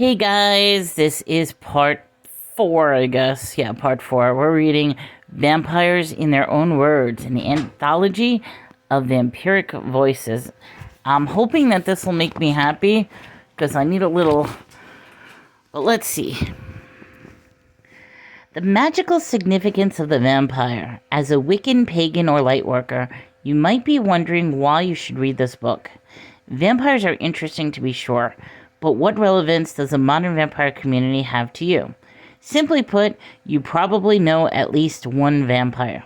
Hey guys, this is part 4, I guess. Yeah, part 4. We're reading Vampires in Their Own Words, an anthology of vampiric voices. I'm hoping that this will make me happy, because I need a little... But let's see. The magical significance of the vampire. As a Wiccan, pagan, or lightworker, you might be wondering why you should read this book. Vampires are interesting to be sure, but what relevance does the modern vampire community have to you? Simply put, you probably know at least one vampire.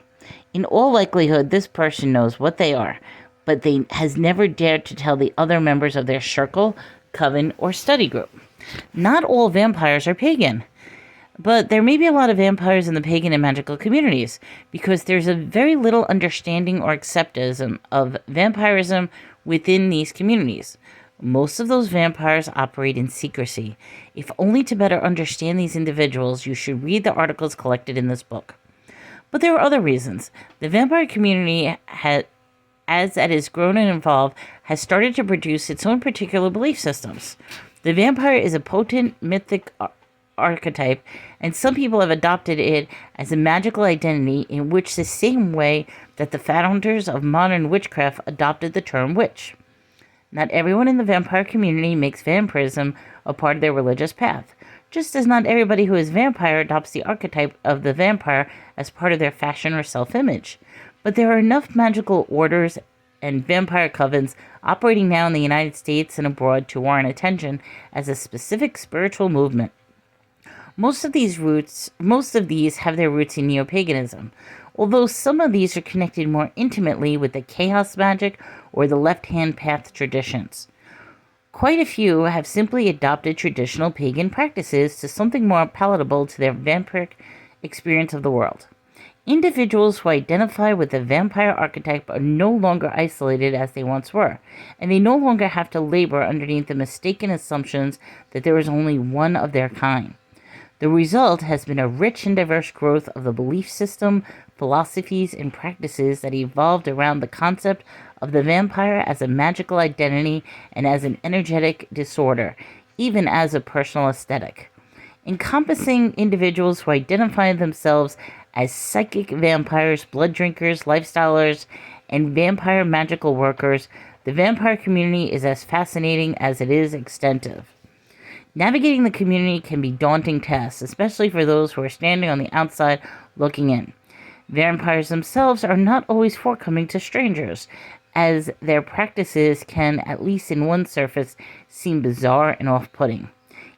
In all likelihood, this person knows what they are, but they has never dared to tell the other members of their circle, coven, or study group. Not all vampires are pagan, but there may be a lot of vampires in the pagan and magical communities, because there's a very little understanding or acceptance of vampirism within these communities. Most of those vampires operate in secrecy. If only to better understand these individuals, you should read the articles collected in this book. But there are other reasons. The vampire community, as it has grown and evolved, has started to produce its own particular belief systems. The vampire is a potent mythic archetype, and some people have adopted it as a magical identity in which the same way that the founders of modern witchcraft adopted the term witch. Not everyone in the vampire community makes vampirism a part of their religious path, just as not everybody who is vampire adopts the archetype of the vampire as part of their fashion or self-image. But there are enough magical orders and vampire covens operating now in the United States and abroad to warrant attention as a specific spiritual movement. Most of these have their roots in neo-paganism, although some of these are connected more intimately with the chaos magic or the left-hand path traditions. Quite a few have simply adopted traditional pagan practices to something more palatable to their vampiric experience of the world. Individuals who identify with the vampire archetype are no longer isolated as they once were, and they no longer have to labor underneath the mistaken assumptions that there is only one of their kind. The result has been a rich and diverse growth of the belief system, philosophies, and practices that evolved around the concept of the vampire as a magical identity and as an energetic disorder, even as a personal aesthetic. Encompassing individuals who identify themselves as psychic vampires, blood drinkers, lifestylers, and vampire magical workers, the vampire community is as fascinating as it is extensive. Navigating the community can be a daunting task, especially for those who are standing on the outside looking in. Vampires themselves are not always forthcoming to strangers, as their practices can, at least in one surface, seem bizarre and off-putting.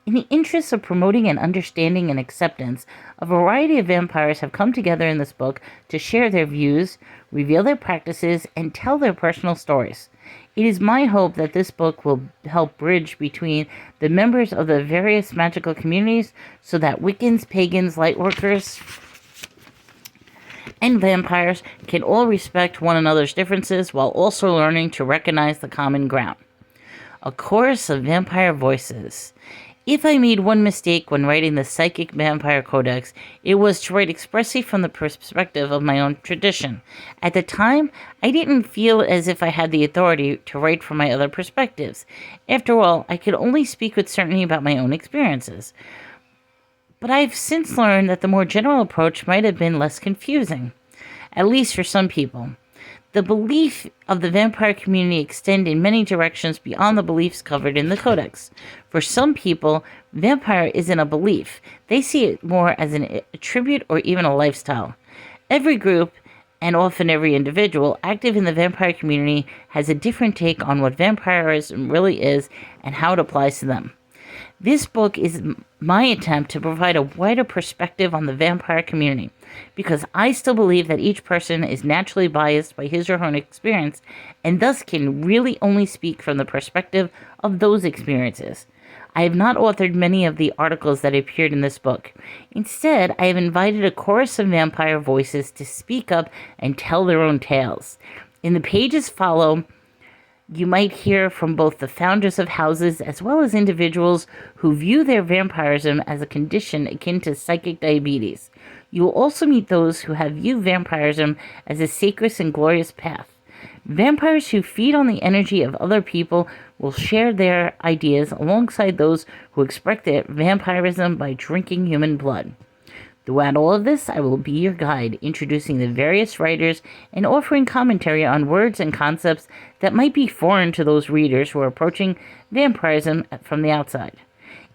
In the interests of promoting an understanding and acceptance, a variety of vampires have come together in this book to share their views, reveal their practices, and tell their personal stories. It is my hope that this book will help bridge between the members of the various magical communities so that Wiccans, pagans, lightworkers, and vampires can all respect one another's differences while also learning to recognize the common ground. A chorus of vampire voices. If I made one mistake when writing the Psychic Vampire Codex, it was to write expressly from the perspective of my own tradition. At the time, I didn't feel as if I had the authority to write from my other perspectives. After all, I could only speak with certainty about my own experiences. But I've since learned that the more general approach might have been less confusing, at least for some people. The belief of the vampire community extend in many directions beyond the beliefs covered in the Codex. For some people, vampire isn't a belief. They see it more as an attribute or even a lifestyle. Every group, and often every individual, active in the vampire community has a different take on what vampirism really is and how it applies to them. This book is my attempt to provide a wider perspective on the vampire community, because I still believe that each person is naturally biased by his or her own experience, and thus can really only speak from the perspective of those experiences. I have not authored many of the articles that appeared in this book. Instead, I have invited a chorus of vampire voices to speak up and tell their own tales. In the pages follow, you might hear from both the founders of houses as well as individuals who view their vampirism as a condition akin to psychic diabetes. You will also meet those who have viewed vampirism as a sacred and glorious path. Vampires who feed on the energy of other people will share their ideas alongside those who express their vampirism by drinking human blood. Throughout all of this, I will be your guide, introducing the various writers and offering commentary on words and concepts that might be foreign to those readers who are approaching vampirism from the outside.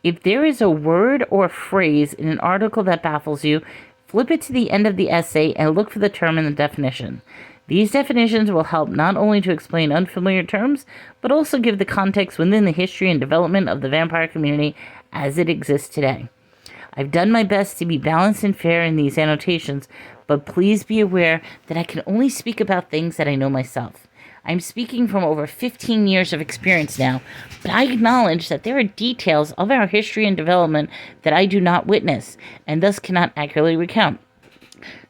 If there is a word or phrase in an article that baffles you, flip it to the end of the essay and look for the term in the definition. These definitions will help not only to explain unfamiliar terms, but also give the context within the history and development of the vampire community as it exists today. I've done my best to be balanced and fair in these annotations, but please be aware that I can only speak about things that I know myself. I'm speaking from over 15 years of experience now, but I acknowledge that there are details of our history and development that I do not witness, and thus cannot accurately recount.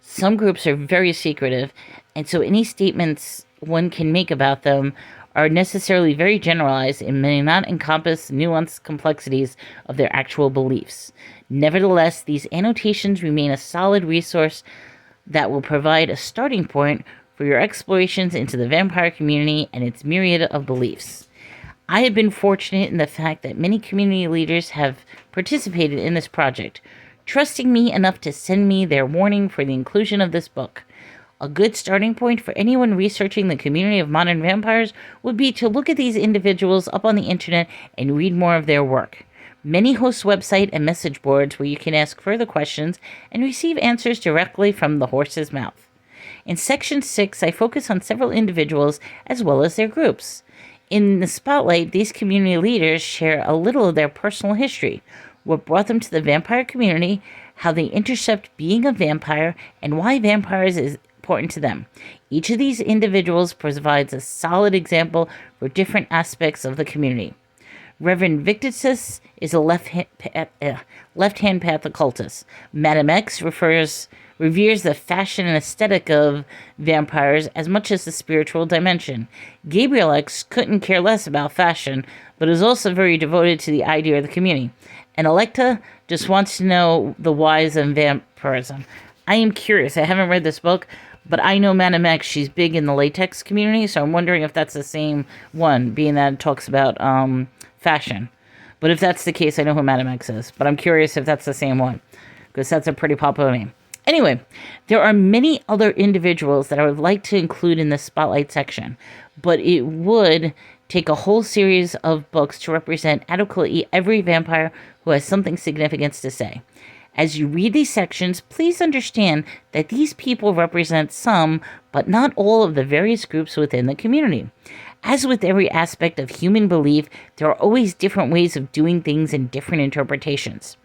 Some groups are very secretive, and so any statements one can make about them are necessarily very generalized and may not encompass nuanced complexities of their actual beliefs. Nevertheless, these annotations remain a solid resource that will provide a starting point for your explorations into the vampire community and its myriad of beliefs. I have been fortunate in the fact that many community leaders have participated in this project, trusting me enough to send me their warning for the inclusion of this book. A good starting point for anyone researching the community of modern vampires would be to look at these individuals up on the internet and read more of their work. Many host website and message boards where you can ask further questions and receive answers directly from the horse's mouth. In Section 6, I focus on several individuals as well as their groups. In the spotlight, these community leaders share a little of their personal history, what brought them to the vampire community, how they intercept being a vampire, and why vampires is important to them. Each of these individuals provides a solid example for different aspects of the community. Reverend Victus is a left-hand path occultist. Madame X reveres the fashion and aesthetic of vampires as much as the spiritual dimension. Gabriel X couldn't care less about fashion, but is also very devoted to the idea of the community. And Electa just wants to know the whys of vampirism. I am curious. I haven't read this book, but I know Madame X, she's big in the latex community, so I'm wondering if that's the same one, being that it talks about fashion. But if that's the case, I know who Madame X is. But I'm curious if that's the same one, because that's a pretty popular name. Anyway, there are many other individuals that I would like to include in the spotlight section, but it would take a whole series of books to represent adequately every vampire who has something significant to say. As you read these sections, please understand that these people represent some, but not all, of the various groups within the community. As with every aspect of human belief, there are always different ways of doing things and different interpretations.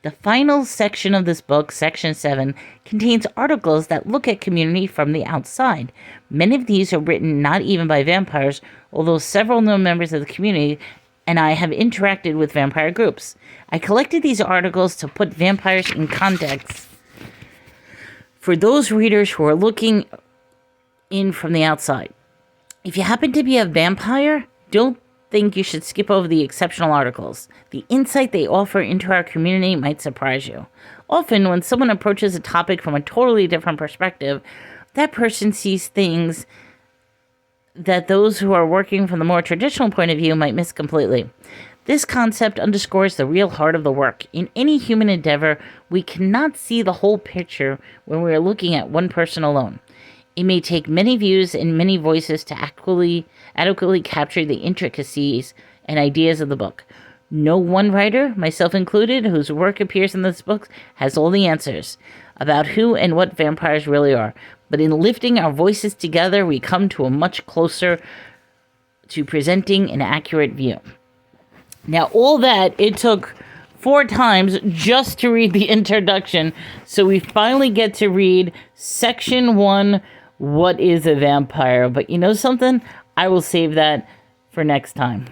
The final section of this book, Section 7, contains articles that look at community from the outside. Many of these are written not even by vampires, although several known members of the community and I have interacted with vampire groups. I collected these articles to put vampires in context for those readers who are looking in from the outside. If you happen to be a vampire, don't think you should skip over the exceptional articles. The insight they offer into our community might surprise you. Often, when someone approaches a topic from a totally different perspective, that person sees things that those who are working from the more traditional point of view might miss completely. This concept underscores the real heart of the work. In any human endeavor, we cannot see the whole picture when we are looking at one person alone. It may take many views and many voices to adequately capture the intricacies and ideas of the book. No one writer, myself included, whose work appears in this book, has all the answers about who and what vampires really are. But in lifting our voices together, we come to a much closer to presenting an accurate view. Now, all that, it took 4 times just to read the introduction, so we finally get to read Section 1, What is a Vampire? But you know something? I will save that for next time.